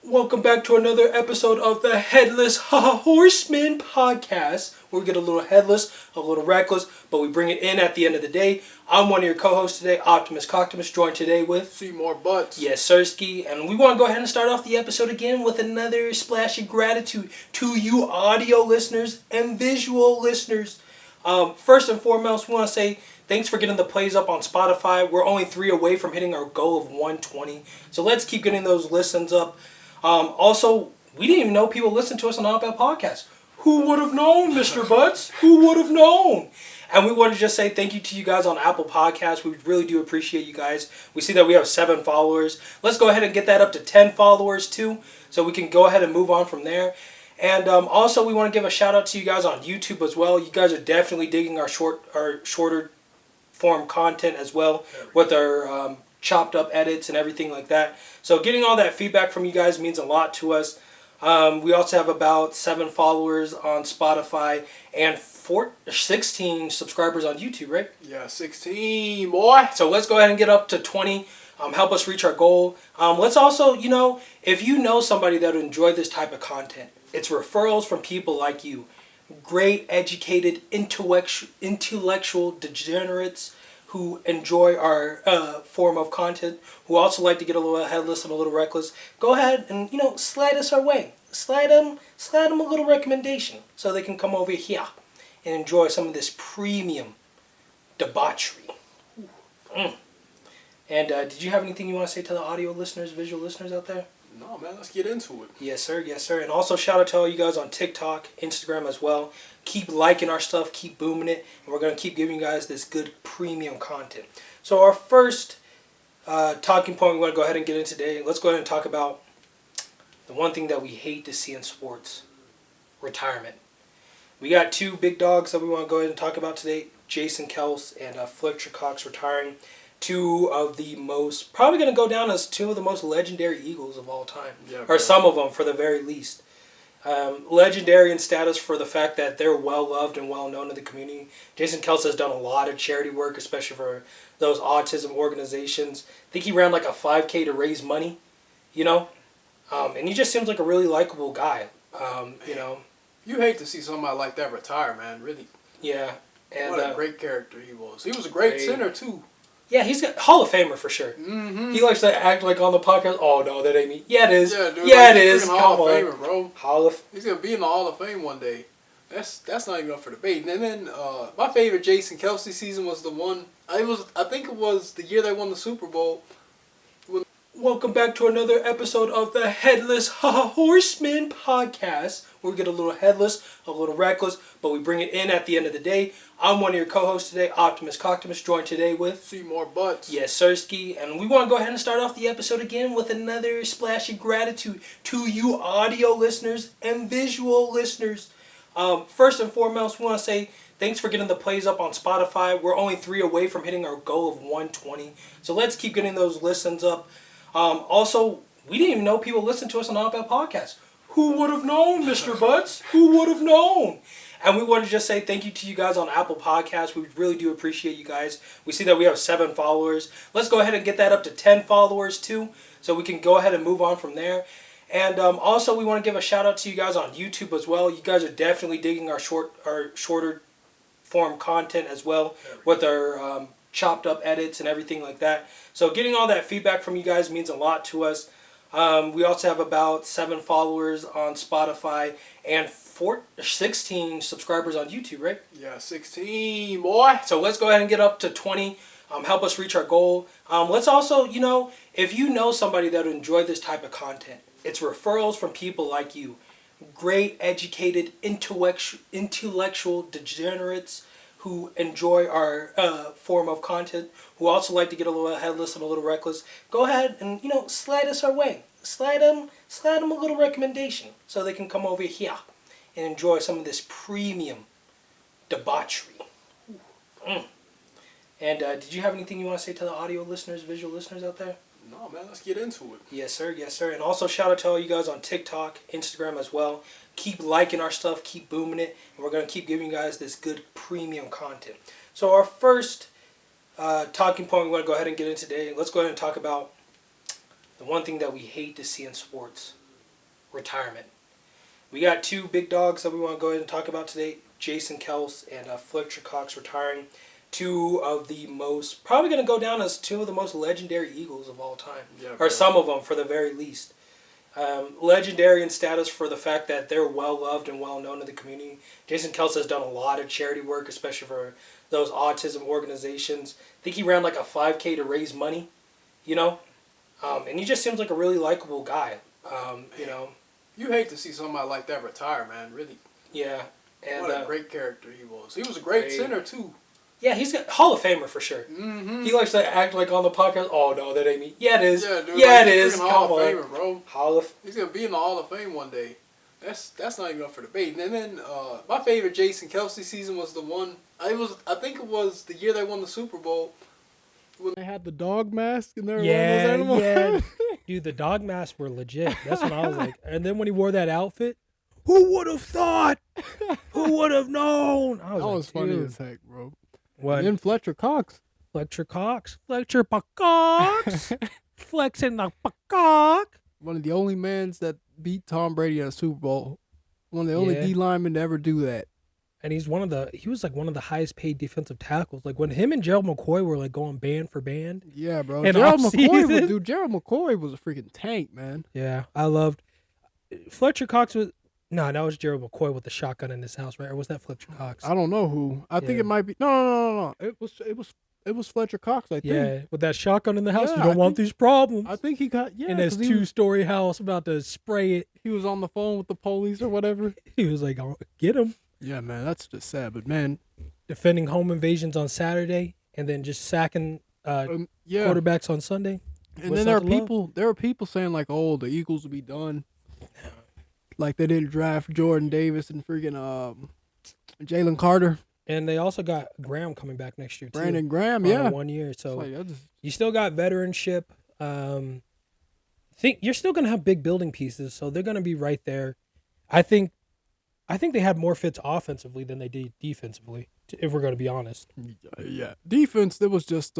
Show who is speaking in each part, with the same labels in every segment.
Speaker 1: Welcome back to another episode of the Headless Horsemen Podcast, where we get a little headless, a little reckless, but we bring it in at the end of the day. I'm one of your co-hosts today, Optimus Coctimus, joined today with...
Speaker 2: See more butts.
Speaker 1: Yes, Sirski. And we want to go ahead and start off the episode again with another splash of gratitude to you audio listeners and visual listeners. First and foremost, we want to say thanks for getting the plays up on Spotify. We're only 3 away from hitting our goal of 120. So let's keep getting those listens up. Also, we didn't even know people listen to us on Unpack Podcast. Who would have known, Mr. Butts? Who would have known? And we want to just say thank you to you guys on Apple Podcasts. We really do appreciate you guys. We see that we have 7 followers. Let's go ahead and get that up to 10 followers too, so we can go ahead and move on from there. And also, we want to give a shout out to you guys on YouTube as well. You guys are definitely digging our shorter form content as well with our chopped up edits and everything like that. So getting all that feedback from you guys means a lot to us. We also have about 7 followers on Spotify and 16 subscribers on YouTube, right?
Speaker 2: Yeah, 16, boy.
Speaker 1: So let's go ahead and get up to 20. Help us reach our goal. Let's also, if you know somebody that would enjoy this type of content, it's referrals from people like you. Great, educated, intellectual degenerates who enjoy our form of content, who also like to get a little headless and a little reckless. Go ahead and, slide us our way. Slide them a little recommendation so they can come over here and enjoy some of this premium debauchery. And did you have anything you want to say to the audio listeners, visual listeners out there?
Speaker 2: No, man, let's get into it.
Speaker 1: Yes, sir. Yes, sir. And also shout out to all you guys on TikTok, Instagram as well. Keep liking our stuff. Keep booming it. And we're going to keep giving you guys this good premium content. So our first talking point we want to go ahead and get into today. Let's go ahead and talk about the one thing that we hate to see in sports. Retirement. We got 2 big dogs that we want to go ahead and talk about today. Jason Kels and Fletcher Cox retiring. 2 of the most, probably going to go down as 2 of the most legendary Eagles of all time. Yeah, or some of them, for the very least. Legendary in status for the fact that they're well-loved and well-known in the community. Jason Kels has done a lot of charity work, especially for those autism organizations. I think he ran like a 5K to raise money, and he just seems like a really likable guy,
Speaker 2: You hate to see somebody like that retire, man, really.
Speaker 1: Yeah. And,
Speaker 2: what a great character he was. He was a great center, too.
Speaker 1: Yeah, he's got Hall of Famer for sure.
Speaker 2: Mm-hmm.
Speaker 1: He likes to act like on the podcast. Oh no, that ain't me. Yeah, it is.
Speaker 2: Yeah, dude,
Speaker 1: yeah, it is.
Speaker 2: Hall of Famer, bro.
Speaker 1: He's
Speaker 2: gonna be in the Hall of Fame one day. That's not even up for debate. And then my favorite Jason Kelsey season was the one. I think it was the year they won the Super Bowl.
Speaker 1: Welcome back to another episode of the Headless Horsemen Podcast, where we get a little headless, a little reckless, but we bring it in at the end of the day. I'm one of your co-hosts today, Optimus Coctimus, joined today with...
Speaker 2: See more butts.
Speaker 1: Yes, Sirski. And we want to go ahead and start off the episode again with another splash of gratitude to you audio listeners and visual listeners. First and foremost, we want to say thanks for getting the plays up on Spotify. We're only 3 away from hitting our goal of 120. So let's keep getting those listens up. Also, we didn't even know people listen to us on Offseason Podcast. Who would have known, Mr. Butts? Who would have known? And we want to just say thank you to you guys on Apple Podcasts. We really do appreciate you guys. We see that we have 7 followers. Let's go ahead and get that up to 10 followers too, so we can go ahead and move on from there. And also, we want to give a shout out to you guys on YouTube as well. You guys are definitely digging our shorter form content as well with our chopped up edits and everything like that. So getting all that feedback from you guys means a lot to us. We also have about 7 followers on Spotify and 16 subscribers on YouTube, right?
Speaker 2: Yeah, 16, boy.
Speaker 1: So let's go ahead and get up to 20. Help us reach our goal. Let's also, if you know somebody that would enjoy this type of content, it's referrals from people like you. Great, educated, intellectual degenerates who enjoy our form of content, who also like to get a little headless and a little reckless. Go ahead and, slide us our way. Slide them a little recommendation so they can come over here and enjoy some of this premium debauchery. And did you have anything you want to say to the audio listeners, visual listeners out there?
Speaker 2: No, man, let's get into it.
Speaker 1: Yes, sir. Yes, sir. And also shout out to all you guys on TikTok, Instagram as well. Keep liking our stuff. Keep booming it. And we're going to keep giving you guys this good premium content. So our first talking point we want to go ahead and get into today. Let's go ahead and talk about the one thing that we hate to see in sports. retirement. We got two big dogs that we want to go ahead and talk about today. Jason Kels and Fletcher Cox retiring. Two of the most, probably going to go down as two of the most legendary Eagles of all time.
Speaker 2: Yeah,
Speaker 1: or some of them, for the very least. Legendary in status for the fact that they're well-loved and well-known in the community. Jason Kels has done a lot of charity work, especially for those autism organizations. I think he ran like a 5K to raise money, you know? And he just seems like a really likable guy, you know?
Speaker 2: You hate to see somebody like that retire, man, really.
Speaker 1: Yeah. And,
Speaker 2: what a great character he was. He was a great center, too.
Speaker 1: Yeah, he's a Hall of Famer for sure.
Speaker 2: Mm-hmm.
Speaker 1: He likes to act like on the podcast, oh, no, that ain't me. Yeah, it is.
Speaker 2: Yeah, dude,
Speaker 1: yeah,
Speaker 2: like,
Speaker 1: it is.
Speaker 2: Hall of Famer, bro.
Speaker 1: He's
Speaker 2: going to be in the Hall of Fame one day. That's not even up for debate. And then my favorite Jason Kelsey season was the one, I think it was the year they won the Super Bowl. When they had the dog mask and they were one of those animals.
Speaker 1: Yeah. Dude, the dog masks were legit. That's when I was like, and then when he wore that outfit, who would have thought? Who would have known?
Speaker 2: That was funny as heck, bro.
Speaker 1: What?
Speaker 2: And then Fletcher Cox.
Speaker 1: Fletcher Cox. Flexing the cock.
Speaker 2: One of the only men that beat Tom Brady in a Super Bowl. One of the only D linemen to ever do that.
Speaker 1: And he was like one of the highest paid defensive tackles. Like when him and Gerald McCoy were like going band for band.
Speaker 2: Yeah, bro.
Speaker 1: Gerald
Speaker 2: McCoy was a freaking tank, man.
Speaker 1: Yeah, I loved Fletcher Cox was. No, that was Gerald McCoy with the shotgun in his house, right? Or was that Fletcher Cox?
Speaker 2: I don't know who. I think it might be. No. It was Fletcher Cox, I think.
Speaker 1: Yeah, with that shotgun in the house.
Speaker 2: Yeah,
Speaker 1: you don't want these problems.
Speaker 2: I think he got,
Speaker 1: in his 2-story house about to spray it.
Speaker 2: He was on the phone with the police or whatever.
Speaker 1: He was like, oh, get him.
Speaker 2: Yeah, man, that's just sad. But, man.
Speaker 1: Defending home invasions on Saturday and then just sacking quarterbacks on Sunday.
Speaker 2: And then there were people saying, like, oh, the Eagles will be done. Like they didn't draft Jordan Davis and freaking Jalen Carter.
Speaker 1: And they also got Graham coming back next year, too.
Speaker 2: Brandon Graham, yeah.
Speaker 1: 1 year. So you still got veteranship. Think you're still going to have big building pieces, so they're going to be right there. I think they had more fits offensively than they did defensively, if we're going to be honest.
Speaker 2: Yeah. Defense, there was just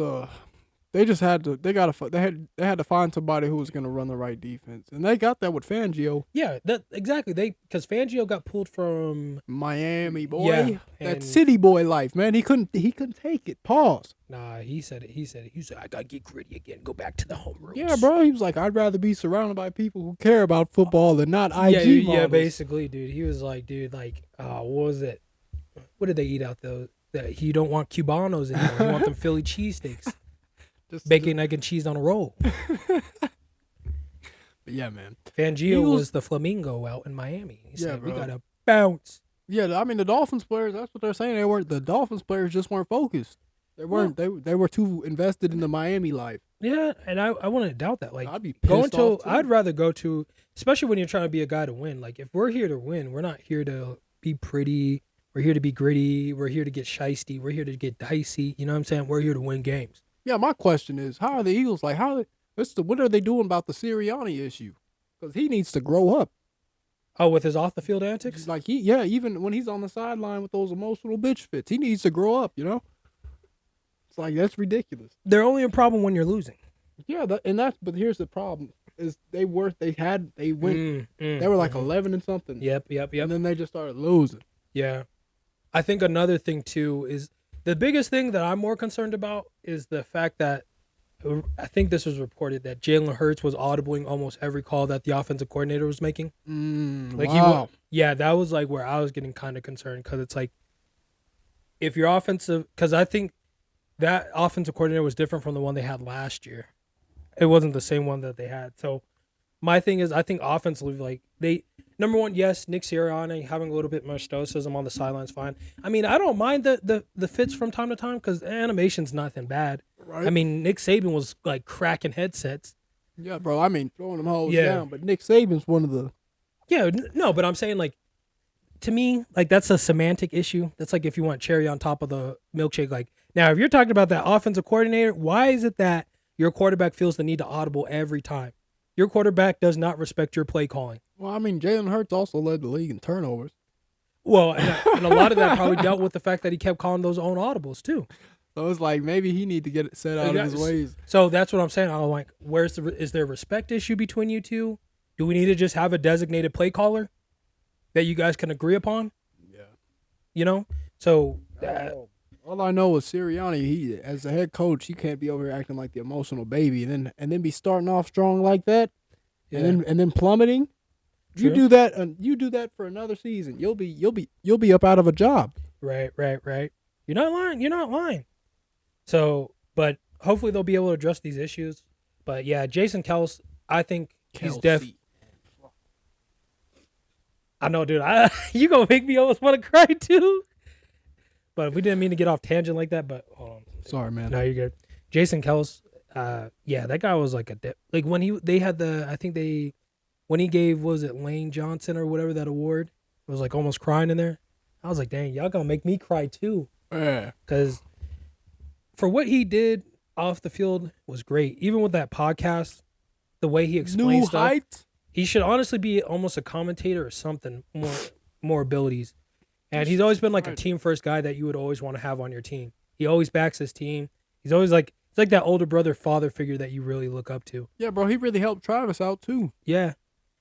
Speaker 2: they had to find somebody who was going to run the right defense, and they got that with Fangio.
Speaker 1: Yeah, exactly. Because Fangio got pulled from
Speaker 2: Miami, boy.
Speaker 1: Yeah,
Speaker 2: that city boy life, man. He couldn't take it. Pause.
Speaker 1: Nah, he said it. He said I gotta get gritty again. Go back to the home roots.
Speaker 2: Yeah, bro. He was like, I'd rather be surrounded by people who care about football than not IG models.
Speaker 1: Yeah, basically, dude. He was like, what was it? What did they eat out though? That you don't want Cubanos anymore. You want them Philly cheesesteaks. Bacon, egg, and cheese on a roll.
Speaker 2: Yeah, man.
Speaker 1: Fangio was the flamingo out in Miami. He said, we got to bounce.
Speaker 2: Yeah, I mean, the Dolphins players, that's what they're saying. The Dolphins players just weren't focused. They weren't. They were too invested in the Miami life.
Speaker 1: Yeah, and I wouldn't doubt that. Like,
Speaker 2: I'd be pissed off too.
Speaker 1: I'd rather go to, especially when you're trying to be a guy to win. Like, if we're here to win, we're not here to be pretty. We're here to be gritty. We're here to get shiesty. We're here to get dicey. You know what I'm saying? We're here to win games.
Speaker 2: Yeah, my question is, how are the Eagles like? What are they doing about the Sirianni issue? Because he needs to grow up.
Speaker 1: Oh, with his off the field antics?
Speaker 2: Like even when he's on the sideline with those emotional bitch fits, he needs to grow up. You know, it's like that's ridiculous.
Speaker 1: They're only a problem when you're losing.
Speaker 2: Yeah, but here's the problem: is they were like 11 and something.
Speaker 1: Yep.
Speaker 2: And then they just started losing.
Speaker 1: Yeah, I think another thing too is. The biggest thing that I'm more concerned about is the fact that I think this was reported that Jalen Hurts was audibling almost every call that the offensive coordinator was making.
Speaker 2: Wow.
Speaker 1: That was like where I was getting kind of concerned because it's like if your offensive, because I think that offensive coordinator was different from the one they had last year. It wasn't the same one that they had. So my thing is I think offensively, like number one, yes, Nick Sirianni having a little bit more stoicism on the sidelines, fine. I mean, I don't mind the fits from time to time because animation's nothing bad. Right. I mean, Nick Saban was like cracking headsets.
Speaker 2: Yeah, bro. I mean, throwing them hoes down. But Nick Saban's one of the.
Speaker 1: Yeah, no, but I'm saying like, to me, like that's a semantic issue. That's like if you want cherry on top of the milkshake. Like now, if you're talking about that offensive coordinator, why is it that your quarterback feels the need to audible every time? Your quarterback does not respect your play calling.
Speaker 2: Well, I mean, Jalen Hurts also led the league in turnovers.
Speaker 1: Well, and a lot of that probably dealt with the fact that he kept calling those own audibles too.
Speaker 2: So it's like maybe he need to get it set out of his ways.
Speaker 1: So that's what I'm saying. I'm like, is there a respect issue between you two? Do we need to just have a designated play caller that you guys can agree upon?
Speaker 2: Yeah.
Speaker 1: You know? So
Speaker 2: all I know is Sirianni, he as the head coach, he can't be over here acting like the emotional baby and then be starting off strong like that and then plummeting.
Speaker 1: True.
Speaker 2: You do that for another season. You'll be up out of a job.
Speaker 1: Right. You're not lying. So, but hopefully they'll be able to address these issues. But yeah, Jason Kels, I think he's I know, dude. You gonna make me almost want to cry too. But we didn't mean to get off tangent like that. But hold on.
Speaker 2: Sorry, man.
Speaker 1: No, you're good. Jason Kels, yeah, that guy was like like when when he gave, what was it, Lane Johnson or whatever, that award, it was like almost crying in there. I was like, dang, y'all gonna make me cry too.
Speaker 2: Yeah.
Speaker 1: Because for what he did off the field was great. Even with that podcast, the way he explains stuff.
Speaker 2: Height.
Speaker 1: He should honestly be almost a commentator or something, more abilities. And he's always been like a team first guy that you would always want to have on your team. He always backs his team. He's always like, it's like that older brother father figure that you really look up to.
Speaker 2: Yeah, bro, he really helped Travis out too.
Speaker 1: Yeah.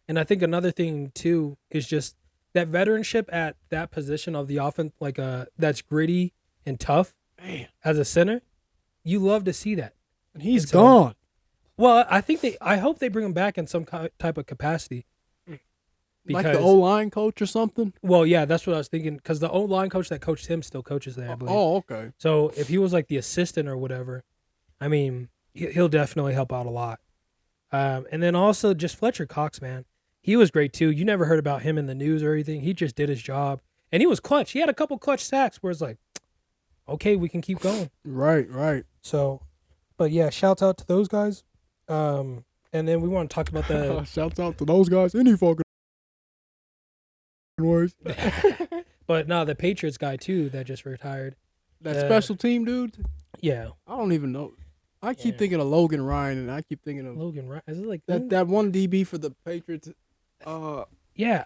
Speaker 1: And I think another thing too is just that veteranship at that position of the offense, like that's gritty and tough.
Speaker 2: Man.
Speaker 1: As a center. You love to see that.
Speaker 2: And he's gone.
Speaker 1: Well, I hope they bring him back in some type of capacity.
Speaker 2: Like the O-line coach or something?
Speaker 1: Well, yeah, that's what I was thinking. Because the O-line coach that coached him still coaches there, I believe.
Speaker 2: Oh, okay.
Speaker 1: So if he was like the assistant or whatever, I mean, he'll definitely help out a lot. And then also just Fletcher Cox, man. He was great too. You never heard about him in the news or anything. He just did his job. And he was clutch. He had a couple clutch sacks where it's like, okay, we can keep going.
Speaker 2: Right.
Speaker 1: So, but yeah, shouts out to those guys. And then we want to talk about the...
Speaker 2: Shouts out to those guys. Any fucking words.
Speaker 1: But no, the Patriots guy too that just retired.
Speaker 2: That special team dude?
Speaker 1: Yeah.
Speaker 2: I don't even know. I keep thinking of Logan Ryan, and I keep thinking of
Speaker 1: Logan Ryan. Is it like
Speaker 2: that one DB for the Patriots?
Speaker 1: Yeah.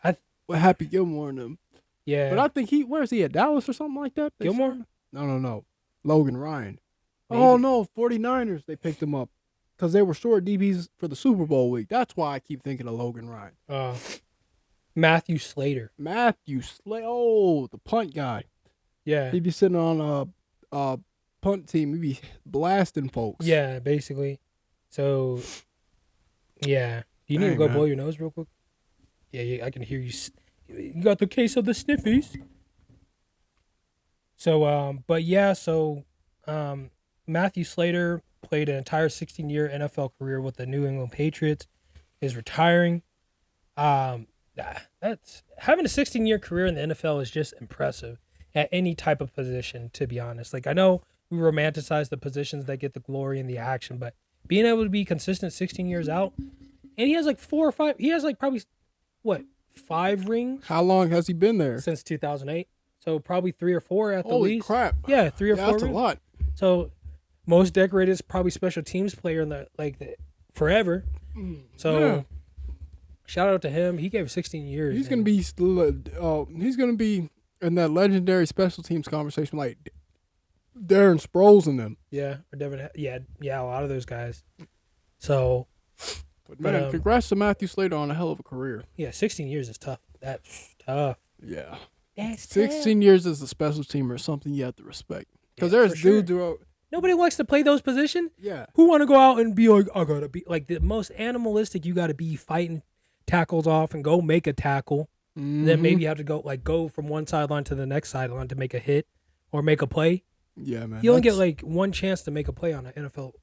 Speaker 2: With Happy Gilmore and them.
Speaker 1: Yeah.
Speaker 2: But I think where is he at? Dallas or something like that?
Speaker 1: Gilmore?
Speaker 2: No. Logan Ryan.
Speaker 1: Maybe.
Speaker 2: Oh no, 49ers. They picked him up because they were short DBs for the Super Bowl week. That's why I keep thinking of Logan Ryan.
Speaker 1: Matthew Slater.
Speaker 2: Oh, the punt guy.
Speaker 1: Yeah.
Speaker 2: He'd be sitting on a punt team. He'd be blasting folks.
Speaker 1: Yeah, basically. So, yeah. You need to go blow your nose real quick? Yeah, I can hear you. You got the case of the sniffies. So, but yeah, Matthew Slater played an entire 16-year NFL career with the New England Patriots. Is retiring. That's having a 16-year career in the NFL is just impressive at any type of position, to be honest. Like, I know we romanticize the positions that get the glory and the action, but being able to be consistent 16 years out, and he has like 4 or 5, he has like probably, 5 rings?
Speaker 2: How long has he been there?
Speaker 1: Since 2008. So probably 3 or 4 at the least.
Speaker 2: Holy crap.
Speaker 1: Yeah, 3 or 4
Speaker 2: That's
Speaker 1: rings.
Speaker 2: a lot.
Speaker 1: So most decorated is probably special teams player in the forever. So shout out to him. He gave 16 years.
Speaker 2: He's gonna be in that legendary special teams conversation like Darren Sproles and them.
Speaker 1: Yeah, or Devin. Yeah, a lot of those guys. So,
Speaker 2: but congrats to Matthew Slater on a hell of a career.
Speaker 1: Yeah, 16 years is tough. That's tough.
Speaker 2: Yeah,
Speaker 1: that's
Speaker 2: 16 years as a special teamer is something you have to respect. Because there's dudes who
Speaker 1: nobody likes to play those positions.
Speaker 2: Yeah,
Speaker 1: who want to go out and be like, I gotta be like the most animalistic. You got to be fighting tackles off and go make a tackle. Mm-hmm. Then maybe you have to go from one sideline to the next sideline to make a hit or make a play.
Speaker 2: Yeah, man.
Speaker 1: You only get like one chance to make a play on an NFL,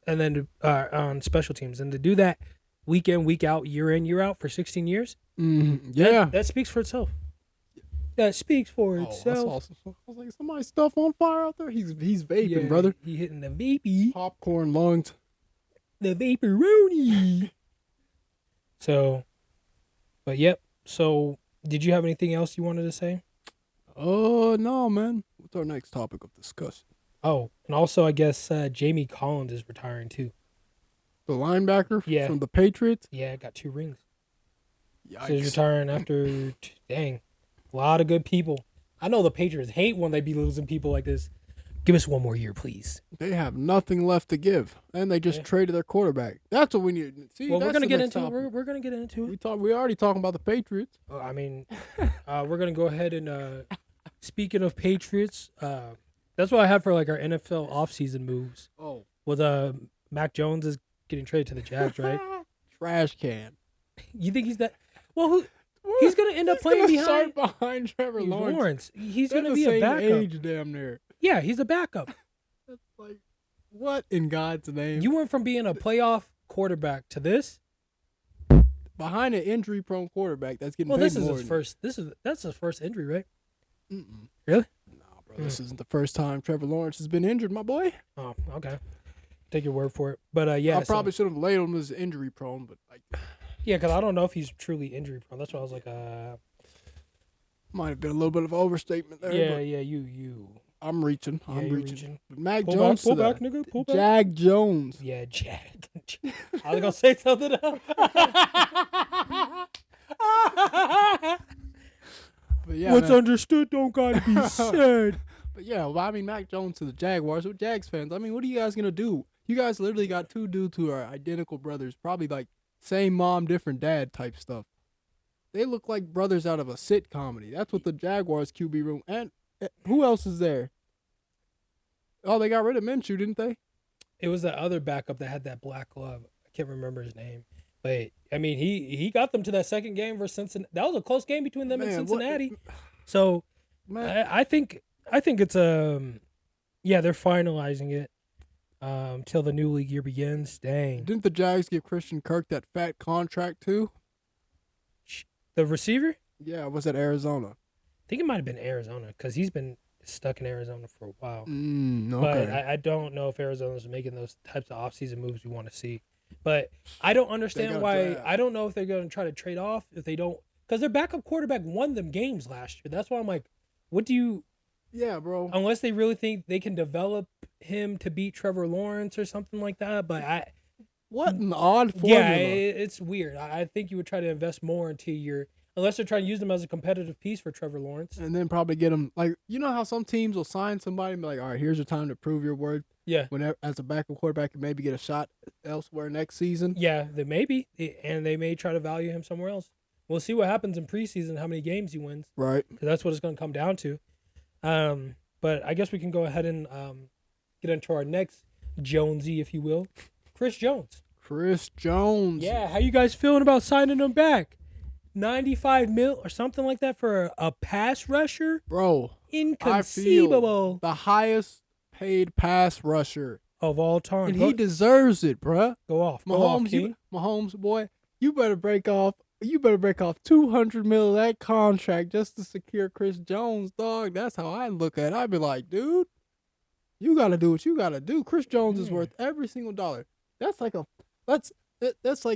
Speaker 1: and then on special teams, and to do that week in, week out, year in, year out for 16 years.
Speaker 2: Yeah,
Speaker 1: that speaks for itself. That speaks for itself. That's
Speaker 2: awesome. I was like, somebody's stuff on fire out there. He's vaping, brother.
Speaker 1: He hitting the vapey.
Speaker 2: Popcorn lungs.
Speaker 1: The vaporoni. So, but yep. So, did you have anything else you wanted to say?
Speaker 2: No, man. What's our next topic of discussion?
Speaker 1: Oh, and also I guess Jamie Collins is retiring too.
Speaker 2: The linebacker from the Patriots?
Speaker 1: Yeah, got 2 rings.
Speaker 2: Yikes.
Speaker 1: So he's retiring after, dang, a lot of good people. I know the Patriots hate when they be losing people like this, Give us one more year, please.
Speaker 2: They have nothing left to give, and they just traded their quarterback. That's what we need. See,
Speaker 1: well,
Speaker 2: we're
Speaker 1: gonna get into it. We're gonna get into it.
Speaker 2: We already talking about the Patriots.
Speaker 1: I mean, we're gonna go ahead and speaking of Patriots, that's what I have for like our NFL offseason moves.
Speaker 2: Oh,
Speaker 1: with Mac Jones is getting traded to the Jags, right?
Speaker 2: Trash can.
Speaker 1: You think he's that? Well, he's gonna end up playing
Speaker 2: behind Trevor Lawrence.
Speaker 1: He's gonna be a backup.
Speaker 2: Age, damn near.
Speaker 1: Yeah, he's a backup.
Speaker 2: That's like, what in God's name?
Speaker 1: You went from being a playoff quarterback to this?
Speaker 2: Behind an injury-prone quarterback that's getting paid
Speaker 1: this is
Speaker 2: more.
Speaker 1: His first. That's his first injury, right?
Speaker 2: Mm-mm.
Speaker 1: Really?
Speaker 2: Nah, bro. This isn't the first time Trevor Lawrence has been injured, my boy.
Speaker 1: Oh, okay. Take your word for it. But yeah,
Speaker 2: I probably should have labeled him as injury-prone, but like,
Speaker 1: yeah, because I don't know if he's truly injury-prone. That's why I was like,
Speaker 2: might have been a little bit of overstatement there.
Speaker 1: Yeah, yeah, you.
Speaker 2: I'm reaching.
Speaker 1: Yeah,
Speaker 2: I'm reaching. But Mac
Speaker 1: pull
Speaker 2: Jones,
Speaker 1: pull back, nigga. Pull back.
Speaker 2: Jag Jones.
Speaker 1: Yeah, Jag. I was gonna say something else.
Speaker 2: But yeah,
Speaker 1: what's understood don't gotta be said.
Speaker 2: But yeah, well, I mean, Mac Jones to the Jaguars. With Jags fans, I mean, what are you guys gonna do? You guys literally got two dudes who are identical brothers, probably like same mom, different dad type stuff. They look like brothers out of a sit comedy. That's what the Jaguars QB room. And who else is there? Oh, they got rid of Minshew, didn't they?
Speaker 1: It was that other backup that had that black glove. I can't remember his name. But, I mean, he got them to that second game versus Cincinnati. That was a close game between them and Cincinnati. So, I think it's yeah, they're finalizing it till the new league year begins. Dang.
Speaker 2: Didn't the Jags give Christian Kirk that fat contract too?
Speaker 1: The receiver?
Speaker 2: Yeah, was at Arizona.
Speaker 1: I think it might have been Arizona because he's been stuck in Arizona for a while.
Speaker 2: Okay.
Speaker 1: But I don't know if Arizona's making those types of offseason moves we want to see. But I don't understand why. I don't know if they're going to try to trade off if they don't. Because their backup quarterback won them games last year. That's why I'm like, what do you.
Speaker 2: Yeah, bro.
Speaker 1: Unless they really think they can develop him to beat Trevor Lawrence or something like that. But
Speaker 2: what an odd formula.
Speaker 1: Yeah, it's weird. I think you would try to invest more into your. Unless they're trying to use them as a competitive piece for Trevor Lawrence.
Speaker 2: And then probably get them, like, you know how some teams will sign somebody and be like, all right, here's your time to prove your worth.
Speaker 1: Yeah.
Speaker 2: Whenever, as a backup quarterback, and maybe get a shot elsewhere next season.
Speaker 1: Yeah, they may be. And they may try to value him somewhere else. We'll see what happens in preseason, how many games he wins.
Speaker 2: Right.
Speaker 1: Because that's what it's going to come down to. But I guess we can go ahead and get into our next Jonesy, if you will. Chris Jones.
Speaker 2: Chris Jones.
Speaker 1: Yeah, how you guys feeling about signing him back? 95 mil or something like that for a pass rusher?
Speaker 2: Bro.
Speaker 1: Inconceivable.
Speaker 2: The highest paid pass rusher
Speaker 1: of all time.
Speaker 2: And he deserves it, bruh.
Speaker 1: Go off.
Speaker 2: Mahomes, boy, you better break off 200 mil of that contract just to secure Chris Jones, dog. That's how I look at it. I'd be like, dude, you got to do what you got to do. Chris Jones is worth every single dollar. That's like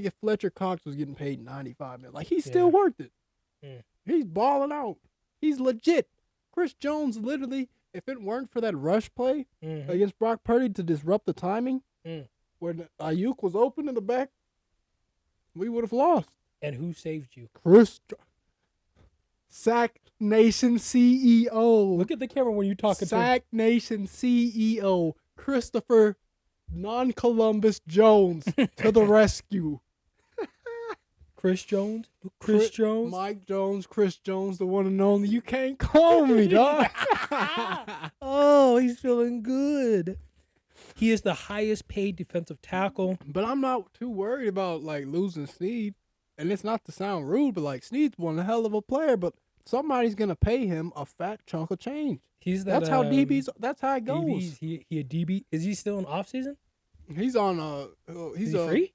Speaker 2: if Fletcher Cox was getting paid 95 mil. Like, he's still worth it. He's balling out. He's legit. Chris Jones, literally, if it weren't for that rush play against Brock Purdy to disrupt the timing, when Ayuk was open in the back, we would have lost.
Speaker 1: And who saved you?
Speaker 2: Sack Nation CEO.
Speaker 1: Look at the camera when you're talking
Speaker 2: Sack Nation CEO, Christopher Non-Columbus Jones to the rescue.
Speaker 1: Chris Jones?
Speaker 2: Mike Jones, Chris Jones, the one and only. You can't call me, dog.
Speaker 1: Oh, he's feeling good. He is the highest paid defensive tackle.
Speaker 2: But I'm not too worried about, like, losing Snead. And it's not to sound rude, but, like, Snead's one hell of a player, but somebody's going to pay him a fat chunk of change. That's how DBs, that's how it goes.
Speaker 1: DBs, he a DB. Is he still in off-season?
Speaker 2: He's on
Speaker 1: he's free?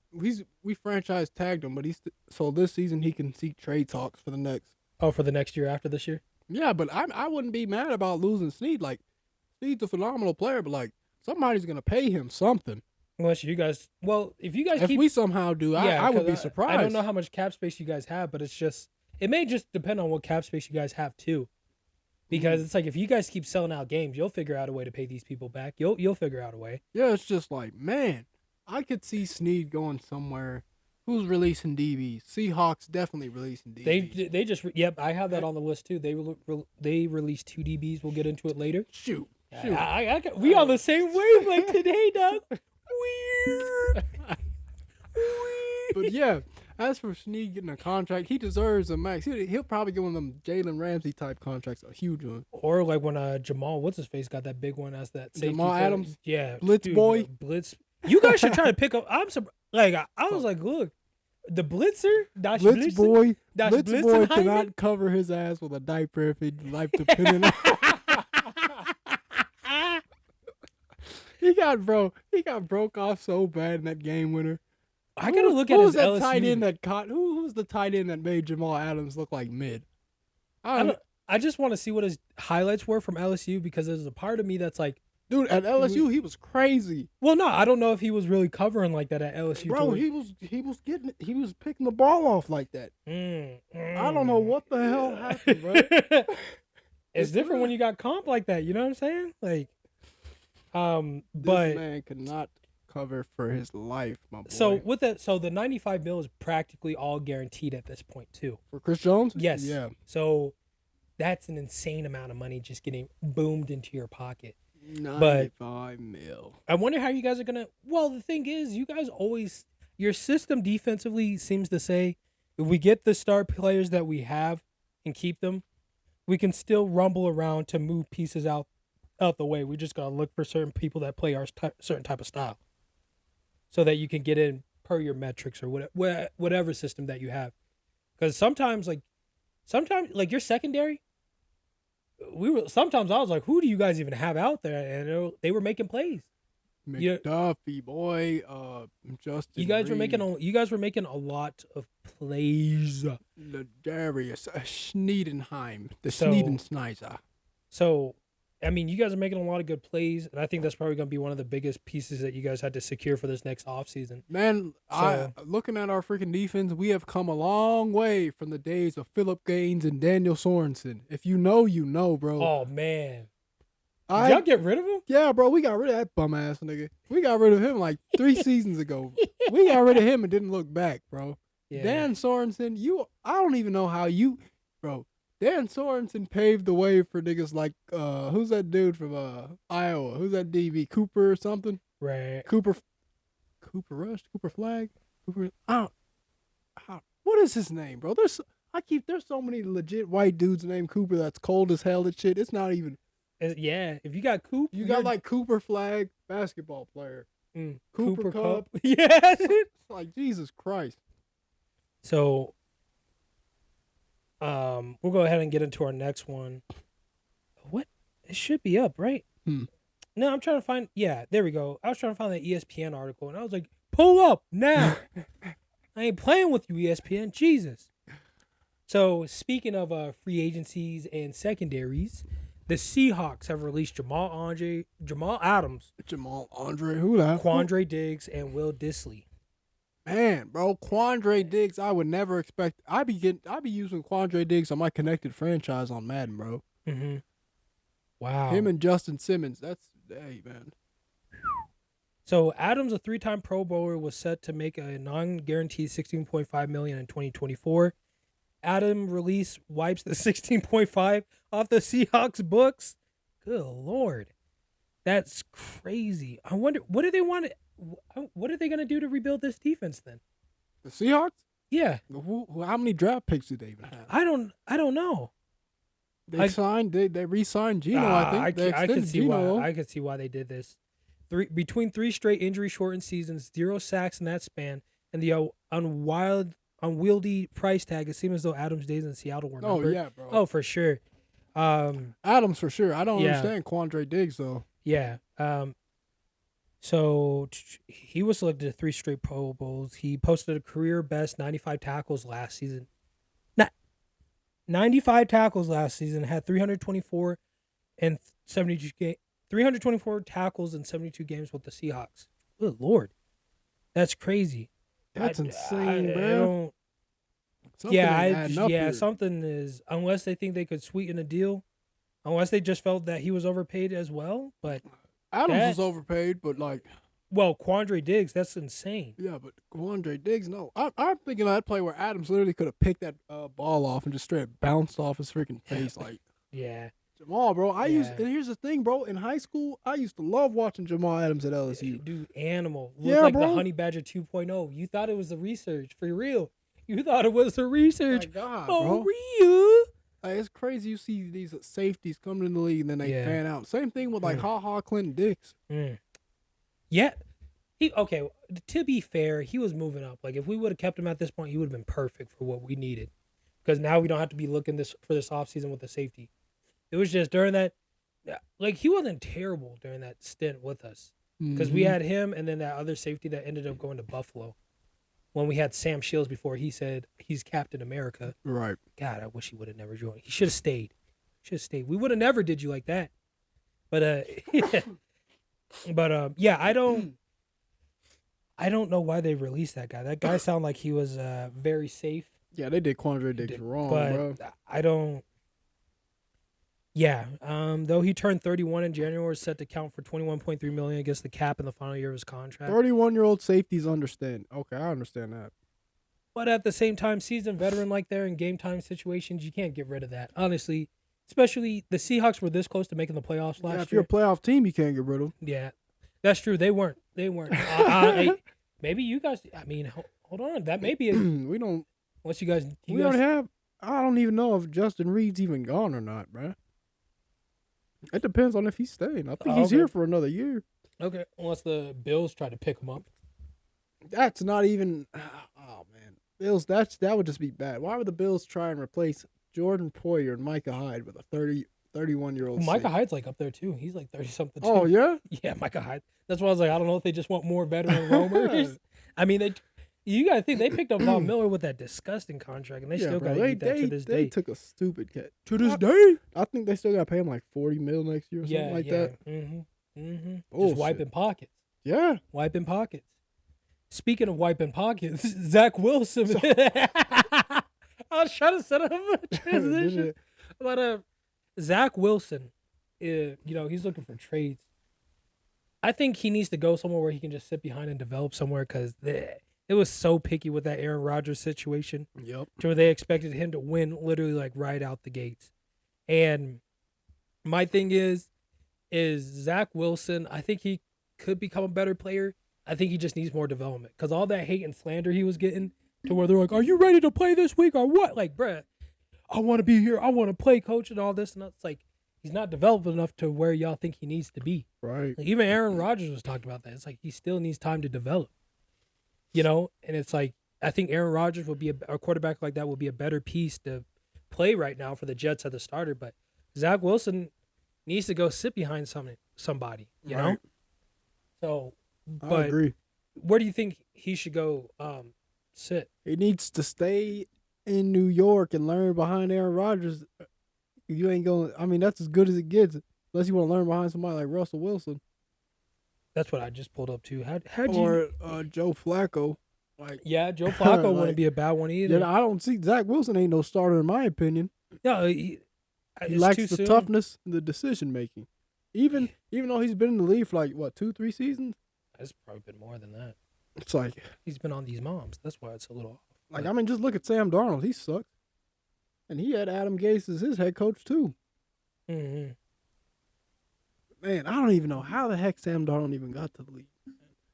Speaker 2: We franchise tagged him, but so this season he can seek trade talks for the next.
Speaker 1: Oh, for the next year after this year?
Speaker 2: Yeah, but I wouldn't be mad about losing Snead. Like, Snead's a phenomenal player, but like somebody's gonna pay him something.
Speaker 1: Unless you guys, if
Speaker 2: we somehow do, I would be surprised.
Speaker 1: I don't know how much cap space you guys have, but it may just depend on what cap space you guys have too. Because it's like, if you guys keep selling out games, you'll figure out a way to pay these people back. You'll figure out a way.
Speaker 2: Yeah, it's just like, man, I could see Snead going somewhere. Who's releasing DBs? Seahawks definitely releasing DBs.
Speaker 1: They just I have that on the list too. They released 2 DBs. We'll get into it later.
Speaker 2: Shoot. Shoot.
Speaker 1: We on the same wavelength today, Doug. Weird.
Speaker 2: But yeah, as for Snead getting a contract, he deserves a max. He'll probably get one of them Jalen Ramsey type contracts, a huge one.
Speaker 1: Or like when Jamal, what's his face, got that big one as that safety.
Speaker 2: Jamal Adams?
Speaker 1: Yeah.
Speaker 2: Blitz boy?
Speaker 1: Blitz. You guys should try to pick up. I was like, look, the blitzer,
Speaker 2: Blitz boy
Speaker 1: Blitzen
Speaker 2: cannot cover his ass with a diaper if his life depended on. He got broke off so bad in that game winner.
Speaker 1: I gotta look at his LSU.
Speaker 2: Tight end that caught? Who was the tight end that made Jamal Adams look like mid?
Speaker 1: I just want to see what his highlights were from LSU because there's a part of me that's like,
Speaker 2: dude, at LSU he was crazy.
Speaker 1: Well, no, I don't know if he was really covering like that at LSU.
Speaker 2: Bro, he was picking the ball off like that. I don't know what the hell happened, bro.
Speaker 1: It's different when you got comp like that. You know what I'm saying? Like, but
Speaker 2: this man could not cover for his life, my boy.
Speaker 1: So with that, the $95 million is practically all guaranteed at this point too.
Speaker 2: For Chris Jones?
Speaker 1: Yes.
Speaker 2: Yeah.
Speaker 1: So that's an insane amount of money just getting boomed into your pocket.
Speaker 2: 95 mil.
Speaker 1: I wonder how you guys are gonna. Well, the thing is, you guys always your system defensively seems to say if we get the star players that we have and keep them, we can still rumble around to move pieces out the way. We just gotta look for certain people that play our certain type of style, so that you can get in per your metrics or whatever system that you have. Because sometimes your secondary, sometimes I was like, who do you guys even have out there? And they were making plays.
Speaker 2: McDuffie, boy, Justin.
Speaker 1: You guys were making a lot of plays.
Speaker 2: Ladarius Schniedenheim, Schniedensnizer.
Speaker 1: So, I mean, you guys are making a lot of good plays, and I think that's probably going to be one of the biggest pieces that you guys had to secure for this next offseason.
Speaker 2: Man, looking at our freaking defense, we have come a long way from the days of Philip Gaines and Daniel Sorensen. If you know, you know, bro.
Speaker 1: Oh, man. Did y'all get rid of him?
Speaker 2: Yeah, bro, we got rid of that bum-ass nigga. We got rid of him like 3 seasons ago. We got rid of him and didn't look back, bro. Yeah. Dan Sorensen, I don't even know how bro. Dan Sorensen paved the way for niggas like, who's that dude from Iowa? Who's that DB? Cooper or something?
Speaker 1: Right.
Speaker 2: Cooper Rush? Cooper Flag? What is his name, bro? There's so many legit white dudes named Cooper that's cold as hell and shit. It's not even.
Speaker 1: Yeah, if you got Coop.
Speaker 2: You got like Cooper Flag, basketball player. Cooper Cup.
Speaker 1: Yeah.
Speaker 2: Like, Jesus Christ.
Speaker 1: So, we'll go ahead and get into our next one. What? It should be up, right? No, I'm trying to find. Yeah, there we go. I was trying to find that ESPN article, and I was like, pull up now. I ain't playing with you, ESPN. Jesus. So, speaking of free agencies and secondaries, the Seahawks have released Jamal Adams,
Speaker 2: who that?
Speaker 1: Quandre Diggs, and Will Dissly.
Speaker 2: Man, bro, Quandre Diggs, I would never expect. I'd be using Quandre Diggs on my connected franchise on Madden, bro.
Speaker 1: Mm-hmm. Wow.
Speaker 2: Him and Justin Simmons. Hey, man.
Speaker 1: So Adams, a 3-time Pro Bowler, was set to make a non-guaranteed $16.5 million in 2024. Adam release wipes the 16.5 off the Seahawks books. Good Lord. That's crazy. I wonder, what are they going to do to rebuild this defense then?
Speaker 2: The Seahawks?
Speaker 1: Yeah.
Speaker 2: How many draft picks do they even have?
Speaker 1: I don't know.
Speaker 2: They re-signed Geno, I think. I could
Speaker 1: see why they did this. Between 3 straight injury-shortened seasons, 0 sacks in that span, and the unwieldy price tag, it seems as though Adams' days in Seattle were numbered.
Speaker 2: Oh, yeah, bro.
Speaker 1: Oh, for sure.
Speaker 2: Adams, for sure. I don't understand Quandre Diggs, though.
Speaker 1: Yeah. So he was selected to 3 straight Pro Bowls. He posted a career-best 95 tackles last season. 95 tackles last season, had 324 tackles in 72 games with the Seahawks. Good Lord. That's crazy.
Speaker 2: That's insane, bro.
Speaker 1: Something is, unless they think they could sweeten a deal, unless they just felt that he was overpaid as well. But
Speaker 2: Adams was overpaid, but like,
Speaker 1: well, Quandre Diggs, that's insane.
Speaker 2: Yeah, but Quandre Diggs, no. I'm thinking of that play where Adams literally could have picked that ball off and just straight bounced off his freaking face, like.
Speaker 1: Yeah.
Speaker 2: Jamal, bro. And
Speaker 1: Yeah.
Speaker 2: here's the thing, bro. In high school, I used to love watching Jamal Adams at LSU.
Speaker 1: Dude, animal.
Speaker 2: Yeah,
Speaker 1: Looked like
Speaker 2: bro.
Speaker 1: the Honey Badger 2.0. You thought it was the research. For real. You thought it was the research.
Speaker 2: My God,
Speaker 1: For
Speaker 2: bro.
Speaker 1: real.
Speaker 2: Like, it's crazy. You see these safeties coming in the league and then they
Speaker 1: Yeah.
Speaker 2: fan out. Same thing with like Clinton Dix.
Speaker 1: Yeah. Okay, to be fair, he was moving up. Like, if we would have kept him at this point, he would have been perfect for what we needed. Because now we don't have to be looking for this offseason with the safety. It was just during that, like, he wasn't terrible during that stint with us. Because we had him and then that other safety that ended up going to Buffalo. When we had Sam Shields before, he said he's Captain America.
Speaker 2: Right.
Speaker 1: God, I wish he would have never joined. He should have stayed. We would have never did you like that. But, yeah, I don't know why they released that guy. That guy sounded like he was very safe.
Speaker 2: Yeah, they did Quandre Dix wrong,
Speaker 1: but
Speaker 2: bro.
Speaker 1: I don't. Yeah, though he turned 31 in January, set to count for $21.3 million against the cap in the final year of his contract.
Speaker 2: 31-year-old safeties understand. Okay, I understand that.
Speaker 1: But at the same time, seasoned veteran like there in game time situations, you can't get rid of that. Honestly, especially the Seahawks were this close to making the playoffs last year.
Speaker 2: If you're a playoff team, you can't get rid of them.
Speaker 1: Yeah, that's true. They weren't. Maybe you guys. I mean, hold on. That may be.
Speaker 2: We don't.
Speaker 1: Once you guys.
Speaker 2: We don't have. I don't even know if Justin Reed's even gone or not, bro. It depends on if he's staying. I think he's here for another year.
Speaker 1: Okay, unless the Bills try to pick him up.
Speaker 2: That's not even. Oh man, Bills. That would just be bad. Why would the Bills try and replace Jordan Poyer and Micah Hyde with a 31-year-old?
Speaker 1: Micah Hyde's like up there too. He's like 30-something.
Speaker 2: Oh yeah.
Speaker 1: Yeah, Micah Hyde. That's why I was like, I don't know if they just want more veteran roamers. I mean, you gotta think they picked up Von Miller with that disgusting contract, and they still gotta eat that to this day.
Speaker 2: They took a stupid cut.
Speaker 1: To this day,
Speaker 2: I think they still gotta pay him like $40 million next year or something like that.
Speaker 1: Just wiping pockets.
Speaker 2: Yeah,
Speaker 1: wiping pockets. Speaking of wiping pockets, Zach Wilson. I was trying to set up a transition, but Zach Wilson, he's looking for trades. I think he needs to go somewhere where he can just sit behind and develop somewhere because it was so picky with that Aaron Rodgers situation.
Speaker 2: Yep.
Speaker 1: To where they expected him to win literally like right out the gates. And my thing is Zach Wilson, I think he could become a better player. I think he just needs more development because all that hate and slander he was getting to where they're like, are you ready to play this week or what? Like, bruh, I want to be here. I want to play, coach, and all this. And it's like, he's not developed enough to where y'all think he needs to be.
Speaker 2: Right.
Speaker 1: Like, even Aaron Rodgers was talking about that. It's like he still needs time to develop. And it's like, I think Aaron Rodgers would be a quarterback like that would be a better piece to play right now for the Jets as the starter. But Zach Wilson needs to go sit behind somebody, you know? So,
Speaker 2: I agree.
Speaker 1: Where do you think he should go sit?
Speaker 2: He needs to stay in New York and learn behind Aaron Rodgers. You ain't going. I mean, that's as good as it gets, unless you want to learn behind somebody like Russell Wilson.
Speaker 1: That's what I just pulled up too.
Speaker 2: Or Joe Flacco.
Speaker 1: Yeah, Joe Flacco wouldn't be a bad one either.
Speaker 2: Yeah, I don't see Zach Wilson ain't no starter in my opinion.
Speaker 1: No,
Speaker 2: he lacks the toughness and the decision making. Even though he's been in the league for like 2-3 seasons.
Speaker 1: It's probably been more than that.
Speaker 2: It's like
Speaker 1: he's been on these moms. That's why it's a little off.
Speaker 2: Like, I mean, just look at Sam Darnold. He sucked. And he had Adam Gase as his head coach, too.
Speaker 1: Mm-hmm.
Speaker 2: Man, I don't even know how the heck Sam Darnold even got to the league.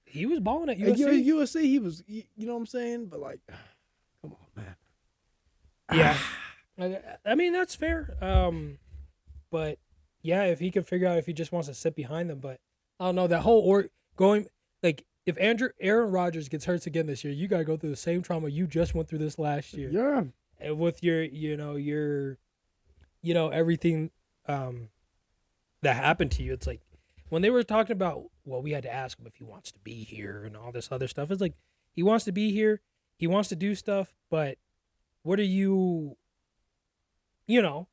Speaker 1: He was balling at USC.
Speaker 2: At USC, he was, you know what I'm saying? But, like, come on, man.
Speaker 1: Yeah. I mean, that's fair. But, yeah, if he can figure out if he just wants to sit behind them. But, I don't know, that whole if Aaron Rodgers gets hurt again this year, you got to go through the same trauma you just went through this last year.
Speaker 2: Yeah.
Speaker 1: And with your everything that happened to you, it's like when they were talking about, well, we had to ask him if he wants to be here and all this other stuff. It's like he wants to be here, he wants to do stuff, but what are you, what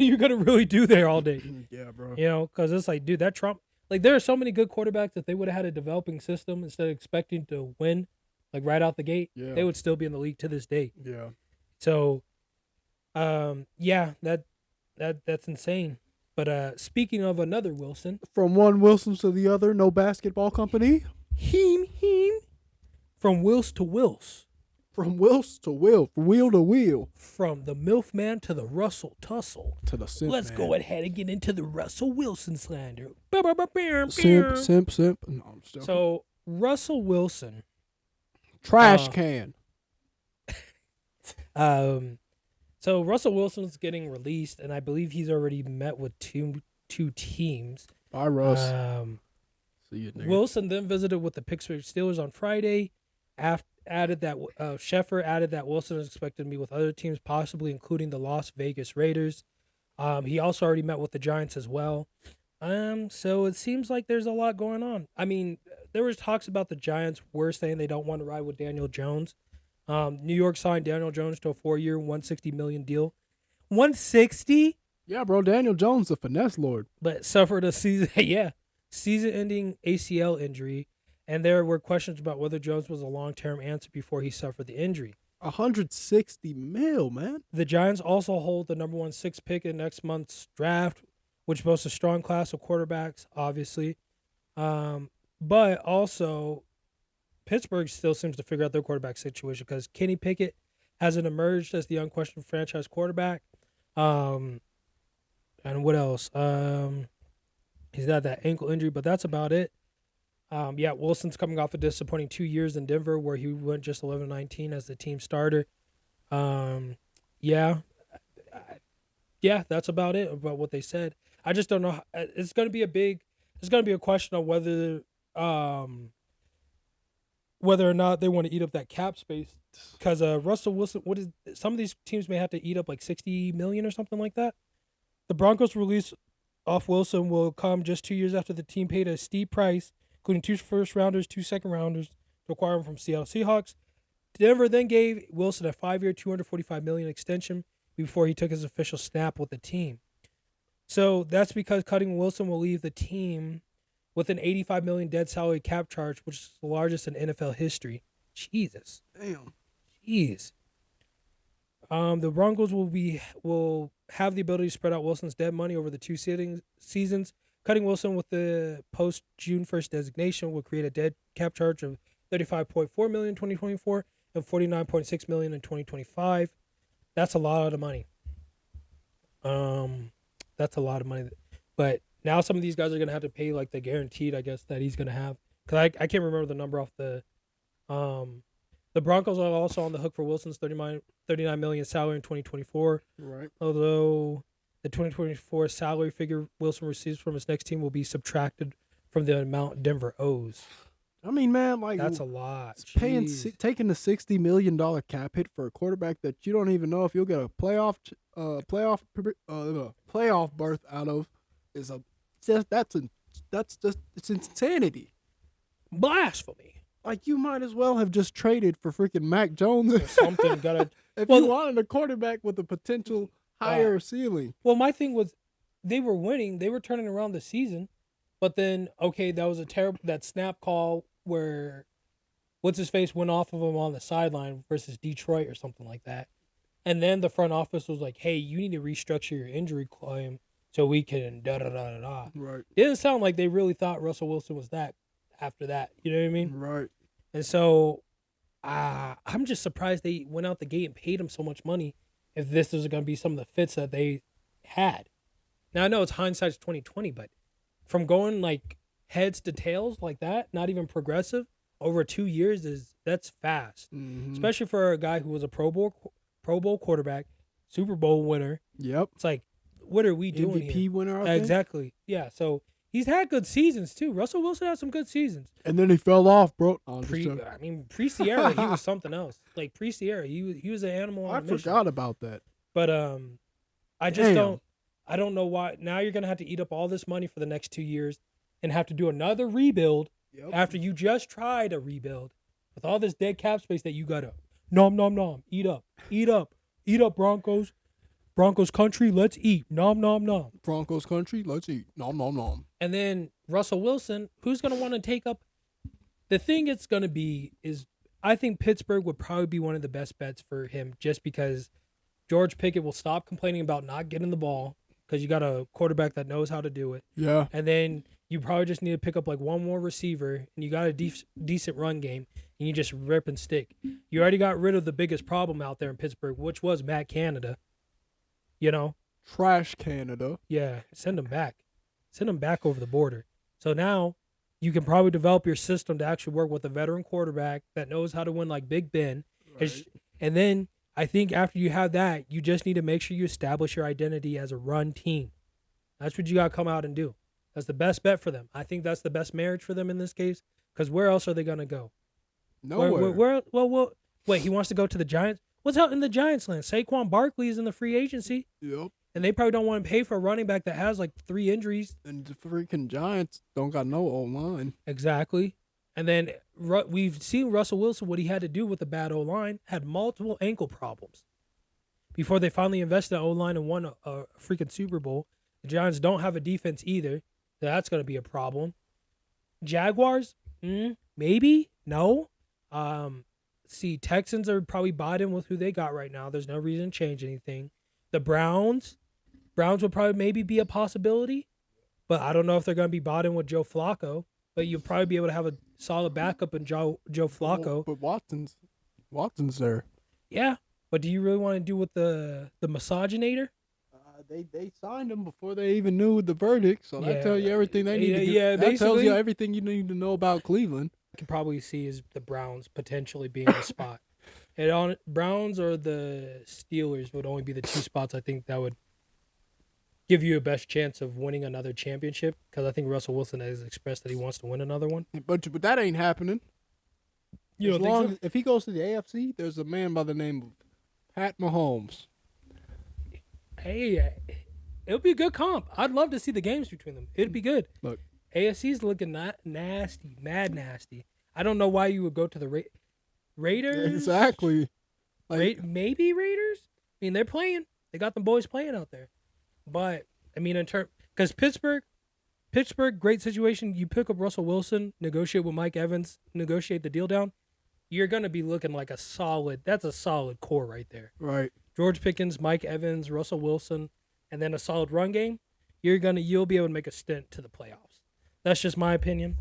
Speaker 1: are you gonna really do there all day?
Speaker 2: Yeah, bro.
Speaker 1: Because it's like, dude, that Trump. Like, there are so many good quarterbacks that they would have had a developing system instead of expecting to win, like, right out the gate.
Speaker 2: Yeah.
Speaker 1: They would still be in the league to this day.
Speaker 2: Yeah.
Speaker 1: So, yeah, that's insane. But speaking of another Wilson.
Speaker 2: From one Wilson to the other, no basketball company.
Speaker 1: Heem. From Wills to Wills.
Speaker 2: From Wilson to Will, from wheel to wheel.
Speaker 1: From the MILF man to the Russell Tussle.
Speaker 2: To the simp
Speaker 1: Let's
Speaker 2: man.
Speaker 1: go ahead and get into the Russell Wilson slander.
Speaker 2: Simp. No, I'm still.
Speaker 1: So, Russell Wilson.
Speaker 2: Trash can.
Speaker 1: So Russell Wilson's getting released, and I believe he's already met with two teams.
Speaker 2: Bye, Russ. See you, nigga.
Speaker 1: Wilson then visited with the Pittsburgh Steelers on Friday. Sheffer added that Wilson is expected to meet with other teams, possibly including the Las Vegas Raiders. He also already met with the Giants as well. So it seems like there's a lot going on. I mean, there was talks about the Giants were saying they don't want to ride with Daniel Jones. New York signed Daniel Jones to a 4-year, $160 million deal. $160?
Speaker 2: Yeah, bro. Daniel Jones, the finesse lord.
Speaker 1: But suffered a season-ending ACL injury, and there were questions about whether Jones was a long-term answer before he suffered the injury.
Speaker 2: $160 million, man.
Speaker 1: The Giants also hold the number 1 6 pick in next month's draft, which boasts a strong class of quarterbacks, obviously. But also, Pittsburgh still seems to figure out their quarterback situation because Kenny Pickett hasn't emerged as the unquestioned franchise quarterback. And what else? He's got that ankle injury, but that's about it. Wilson's coming off a disappointing 2 years in Denver where he went just 11-19 as the team starter. That's about it about what they said. I just don't know. It's going to be a question of whether or not they want to eat up that cap space, because Russell Wilson, some of these teams may have to eat up like $60 million or something like that. The Broncos' release off Wilson will come just 2 years after the team paid a steep price, including 2 first-rounders, 2 second-rounders, to acquire him from Seattle Seahawks. Denver then gave Wilson a 5-year, $245 million extension before he took his official snap with the team. So that's because cutting Wilson will leave the team with an $85 million dead salary cap charge, which is the largest in NFL history. Jesus.
Speaker 2: Damn.
Speaker 1: Jeez. The Broncos will have the ability to spread out Wilson's dead money over the 2 seasons. Cutting Wilson with the post-June 1st designation will create a dead cap charge of $35.4 million in 2024 and $49.6 million in 2025. That's a lot of money. That's a lot of money. But now some of these guys are going to have to pay like the guaranteed, I guess, that he's going to have. Because I can't remember the number off the... The Broncos are also on the hook for Wilson's $39 million salary in 2024.
Speaker 2: Right.
Speaker 1: Although the 2024 salary figure Wilson receives from his next team will be subtracted from the amount Denver owes.
Speaker 2: I mean, man, like...
Speaker 1: That's a lot.
Speaker 2: Taking the $60 million cap hit for a quarterback that you don't even know if you'll get a playoff berth out of is it's insanity.
Speaker 1: Blasphemy.
Speaker 2: Like, you might as well have just traded for freaking Mac Jones
Speaker 1: Or something.
Speaker 2: If you wanted a quarterback with a potential higher ceiling.
Speaker 1: Well, my thing was they were winning. They were turning around the season. But then, okay, that was that snap call where what's-his-face went off of him on the sideline versus Detroit or something like that. And then the front office was like, hey, you need to restructure your injury claim so we can da-da-da-da-da.
Speaker 2: Right.
Speaker 1: It didn't sound like they really thought Russell Wilson was that after that. You know what I mean?
Speaker 2: Right.
Speaker 1: And so I'm just surprised they went out the gate and paid him so much money if this is going to be some of the fits that they had. Now, I know it's hindsight's 2020, but from going like heads to tails like that, not even progressive, over 2 years that's fast.
Speaker 2: Mm-hmm.
Speaker 1: Especially for a guy who was a Pro Bowl quarterback, Super Bowl winner.
Speaker 2: Yep.
Speaker 1: It's like, what are we doing
Speaker 2: MVP
Speaker 1: here?
Speaker 2: winner, I think.
Speaker 1: Exactly. Yeah, so he's had good seasons too. Russell Wilson had some good seasons.
Speaker 2: And then he fell off, bro.
Speaker 1: Pre-Sierra, he was something else. Like pre-Sierra, he was an animal on a mission.
Speaker 2: Forgot about that.
Speaker 1: But I don't know why. Now you're going to have to eat up all this money for the next 2 years and have to do another rebuild after you just tried a rebuild with all this dead cap space that you got to nom, eat up, Broncos. Broncos country, let's eat. Nom.
Speaker 2: Broncos country, let's eat. Nom.
Speaker 1: And then Russell Wilson, who's going to want to take up? The thing it's going to be is I think Pittsburgh would probably be one of the best bets for him just because George Pickett will stop complaining about not getting the ball because you got a quarterback that knows how to do it.
Speaker 2: Yeah.
Speaker 1: And then you probably just need to pick up like one more receiver and you got a decent run game. and you just rip and stick. You already got rid of the biggest problem out there in Pittsburgh, which was Matt Canada. You know?
Speaker 2: Trash Canada.
Speaker 1: Yeah, send him back. Send him back over the border. So now you can probably develop your system to actually work with a veteran quarterback that knows how to win like Big Ben.
Speaker 2: Right.
Speaker 1: And then I think after you have that, you just need to make sure you establish your identity as a run team. That's what you got to come out and do. That's the best bet for them. I think that's the best marriage for them in this case, because where else are they going to go?
Speaker 2: Nowhere.
Speaker 1: Wait, he wants to go to the Giants? What's out in the Giants land? Saquon Barkley is in the free agency.
Speaker 2: Yep.
Speaker 1: And they probably don't want to pay for a running back that has like 3 injuries.
Speaker 2: And the freaking Giants don't got no O-line.
Speaker 1: Exactly. And then we've seen Russell Wilson, what he had to do with the bad O-line, had multiple ankle problems. Before they finally invested in O-line and won a freaking Super Bowl. The Giants don't have a defense either. So that's going to be a problem. Jaguars? Maybe? No. Texans are probably bought in with who they got right now. There's no reason to change anything. The Browns would probably maybe be a possibility. But I don't know if they're going to be bought in with Joe Flacco. But you'll probably be able to have a solid backup in Joe Flacco.
Speaker 2: But Watson's there.
Speaker 1: Yeah. But do you really want to do with the misoginator?
Speaker 2: They signed him before they even knew the verdict, so that tells you everything they need to get.
Speaker 1: Yeah,
Speaker 2: that tells you everything you need to know about Cleveland.
Speaker 1: I can probably see is the Browns potentially being the spot. And Browns or the Steelers would only be the 2 spots I think that would give you a best chance of winning another championship, because I think Russell Wilson has expressed that he wants to win another one.
Speaker 2: But that ain't happening.
Speaker 1: You don't think so?
Speaker 2: If he goes to the AFC, there's a man by the name of Pat Mahomes.
Speaker 1: Hey, it'll be a good comp. I'd love to see the games between them. It'd be good.
Speaker 2: Look,
Speaker 1: AFC's looking nasty, mad nasty. I don't know why you would go to the Raiders.
Speaker 2: Exactly.
Speaker 1: Maybe Raiders. I mean, they're playing. They got them boys playing out there. But I mean, because Pittsburgh, great situation. You pick up Russell Wilson, negotiate with Mike Evans, negotiate the deal down. You're gonna be looking like that's a solid core right there.
Speaker 2: Right.
Speaker 1: George Pickens, Mike Evans, Russell Wilson, and then a solid run game. You'll be able to make a stint to the playoffs. That's just my opinion.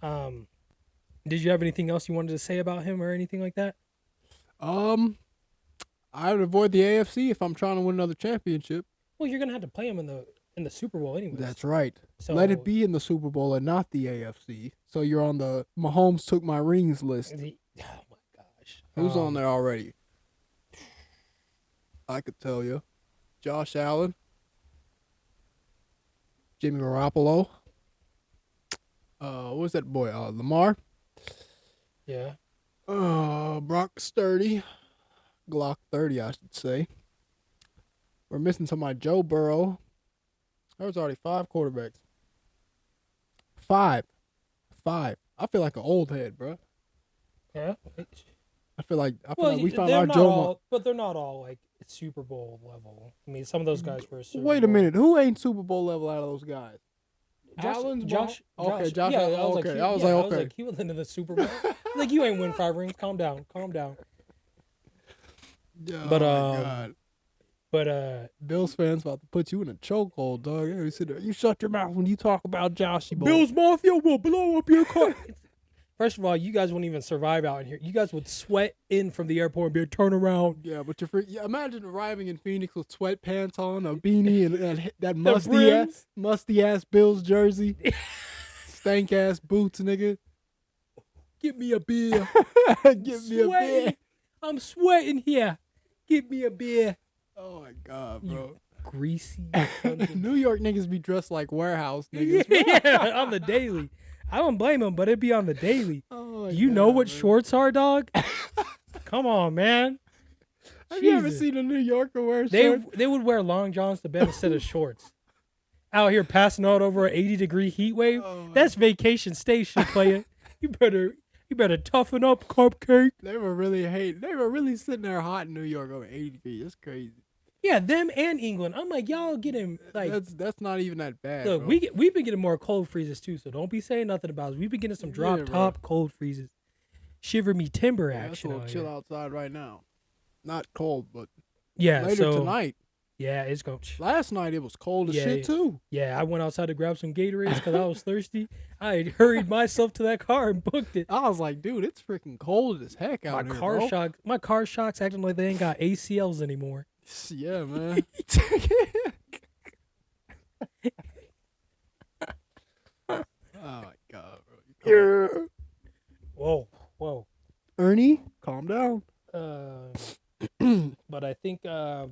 Speaker 1: Did you have anything else you wanted to say about him or anything like that?
Speaker 2: I would avoid the AFC if I'm trying to win another championship.
Speaker 1: Well, you're gonna have to play him in the Super Bowl anyway.
Speaker 2: That's right.
Speaker 1: So
Speaker 2: let it be in the Super Bowl and not the AFC. So you're on the Mahomes took my rings list.
Speaker 1: Oh my gosh.
Speaker 2: Who's on there already? I could tell you. Josh Allen. Jimmy Garoppolo. What's that boy? Lamar.
Speaker 1: Yeah.
Speaker 2: Brock Sturdy. Glock 30, I should say. We're missing somebody. Joe Burrow. There was already 5 quarterbacks. 5. I feel like an old head, bro.
Speaker 1: Yeah.
Speaker 2: I feel like we found our
Speaker 1: but they're not all like Super Bowl level. I mean, some of those guys were.
Speaker 2: Wait a minute, who ain't Super Bowl level out of those guys?
Speaker 1: Josh.
Speaker 2: Okay, Josh.
Speaker 1: Yeah,
Speaker 2: okay. I was like,
Speaker 1: he was into the Super Bowl. Like, you ain't win 5 rings. Calm down.
Speaker 2: Oh,
Speaker 1: But
Speaker 2: God.
Speaker 1: But
Speaker 2: Bills fans about to put you in a chokehold, dog. You shut your mouth when you talk about Joshy Boy.
Speaker 1: Bills Mafia will blow up your car. First of all, you guys wouldn't even survive out in here. You guys would sweat in from the airport and be turn around.
Speaker 2: Yeah, but imagine arriving in Phoenix with sweatpants on, a beanie, and that musty ass Bills jersey, stank ass boots, nigga.
Speaker 1: Get me a beer.
Speaker 2: Give me a beer.
Speaker 1: I'm sweating here. Get me a beer.
Speaker 2: Oh my God, bro.
Speaker 1: You greasy.
Speaker 2: New York niggas be dressed like warehouse niggas.
Speaker 1: Yeah, on the daily. I don't blame them, but it'd be on the daily.
Speaker 2: Oh
Speaker 1: Do you know what shorts are, dog? Come on, man.
Speaker 2: Have you ever seen a New Yorker wear shorts?
Speaker 1: They would wear long johns to bed instead of shorts. Out here passing out over an 80-degree heat wave. That's vacation station, player. You better toughen up, cupcake.
Speaker 2: They were really sitting there hot in New York over 80 degrees. That's crazy.
Speaker 1: Yeah, them and England. I'm like, y'all getting like
Speaker 2: that's not even that bad.
Speaker 1: Look,
Speaker 2: bro.
Speaker 1: we've been getting more cold freezes too, so don't be saying nothing about it. We've been getting some drop top cold freezes. Shiver me timber action.
Speaker 2: We'll chill outside right now. Not cold, but
Speaker 1: yeah,
Speaker 2: later tonight.
Speaker 1: Yeah, it's going.
Speaker 2: Last night it was cold as shit too.
Speaker 1: Yeah, I went outside to grab some Gatorades because I was thirsty. I hurried myself to that car and booked it.
Speaker 2: I was like, dude, it's freaking cold as heck out here, bro.
Speaker 1: My car shocks acting like they ain't got ACLs anymore.
Speaker 2: Yeah, man. Oh my god, bro.
Speaker 1: Yeah. Whoa.
Speaker 2: Ernie, calm down.
Speaker 1: But I think I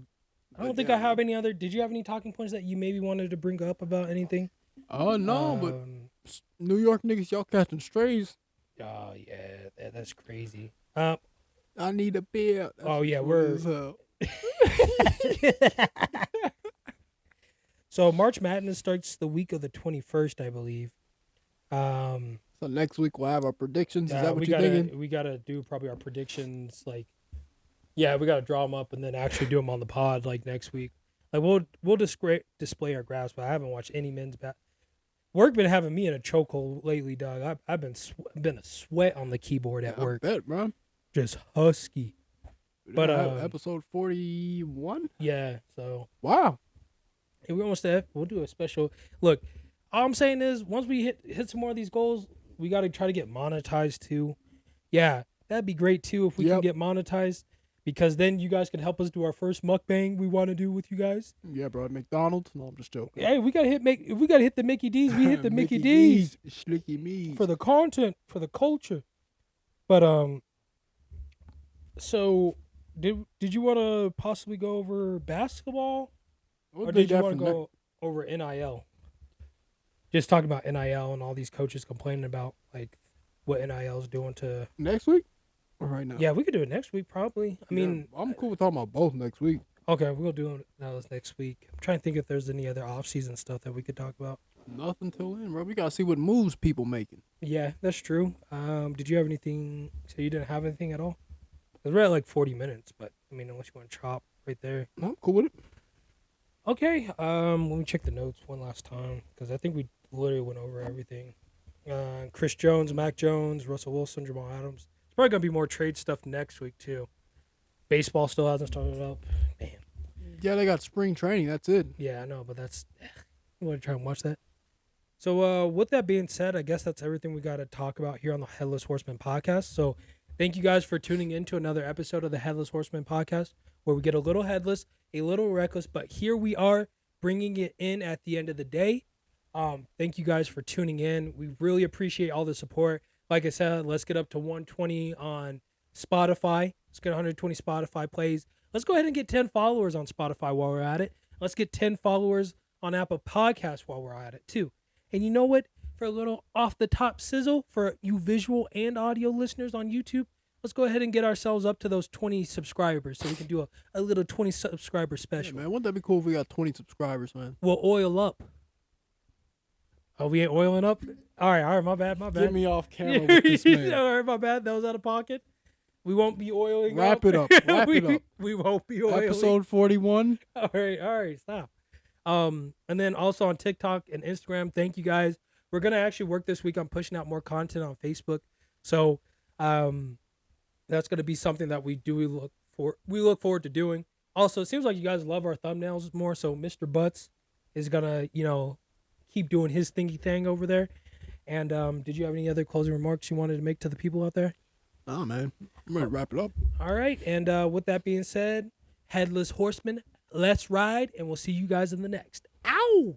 Speaker 1: don't think I have any other. Did you have any talking points that you maybe wanted to bring up about anything?
Speaker 2: No, but New York niggas, y'all catching strays.
Speaker 1: Oh yeah, that's crazy.
Speaker 2: I need a beer.
Speaker 1: Oh yeah, we're. So March Madness starts the week of the 21st, I believe.
Speaker 2: So next week we'll have our predictions. Is that what you're thinking?
Speaker 1: We gotta do probably our predictions. Like, yeah, we gotta draw them up and then actually do them on the pod like next week. Like we'll display our graphs, but I haven't watched any men's Work been having me in a chokehold lately, dog. I've been a sweat on the keyboard at work.
Speaker 2: I bet, bro.
Speaker 1: Just husky. But
Speaker 2: episode 41.
Speaker 1: Yeah. So
Speaker 2: wow.
Speaker 1: And we almost there. We'll do a special look. All I'm saying is, once we hit some more of these goals, we got to try to get monetized too. Yeah, that'd be great too if we can get monetized, because then you guys can help us do our first mukbang we want to do with you guys.
Speaker 2: Yeah, bro. McDonald's. No, I'm just joking.
Speaker 1: Hey, we gotta hit the Mickey D's. We hit the Mickey D's.
Speaker 2: Slicky Me's.
Speaker 1: For the content, for the culture. But so did you want to possibly go over basketball, or did you want to go over NIL? Just talking about NIL and all these coaches complaining about like what NIL is doing to
Speaker 2: next week or right now.
Speaker 1: Yeah, we could do it next week probably. I mean,
Speaker 2: I'm cool with talking about both next week.
Speaker 1: Okay, we'll do it next week. I'm trying to think if there's any other off-season stuff that we could talk about.
Speaker 2: Nothing till then, bro. We gotta see what moves people making.
Speaker 1: Yeah, that's true. Did you have anything? So you didn't have anything at all? We're at like 40 minutes, but I mean, unless you want to chop right there.
Speaker 2: I'm cool with it.
Speaker 1: Okay. Let me check the notes one last time because I think we literally went over everything. Chris Jones, Mac Jones, Russell Wilson, Jamal Adams. It's probably gonna be more trade stuff next week too. Baseball still hasn't started up. Man.
Speaker 2: Yeah, they got spring training. That's it.
Speaker 1: Yeah, I know, but that's. You want to try and watch that? So, with that being said, I guess that's everything we got to talk about here on the Headless Horsemen Podcast. So, thank you guys for tuning in to another episode of the Headless Horsemen Podcast, where we get a little headless, a little reckless, but here we are bringing it in at the end of the day. Thank you guys for tuning in. We really appreciate all the support. Like I said, let's get up to 120 on Spotify. Let's get 120 Spotify plays. Let's go ahead and get 10 followers on Spotify while we're at it. Let's get 10 followers on Apple Podcasts while we're at it too. And you know what? For a little off the top sizzle for you visual and audio listeners on YouTube, let's go ahead and get ourselves up to those 20 subscribers so we can do a little 20 subscriber special.
Speaker 2: Yeah, man, wouldn't that be cool if we got 20 subscribers, man?
Speaker 1: We'll oil up. Oh, we ain't oiling up? All right, my bad.
Speaker 2: Get me off camera with this man.
Speaker 1: All right, my bad. That was out of pocket. We won't be oiling
Speaker 2: Wrap it up.
Speaker 1: We won't be oiling.
Speaker 2: Episode 41.
Speaker 1: All right, stop. And then also on TikTok and Instagram, thank you guys. We're going to actually work this week on pushing out more content on Facebook. So that's going to be something that we look forward to doing. Also, it seems like you guys love our thumbnails more, so Mr. Butts is going to, keep doing his thingy thing over there. And did you have any other closing remarks you wanted to make to the people out there?
Speaker 2: Oh, man. I'm ready to wrap it up.
Speaker 1: All right. And with that being said, Headless Horsemen, let's ride, and we'll see you guys in the next. Ow!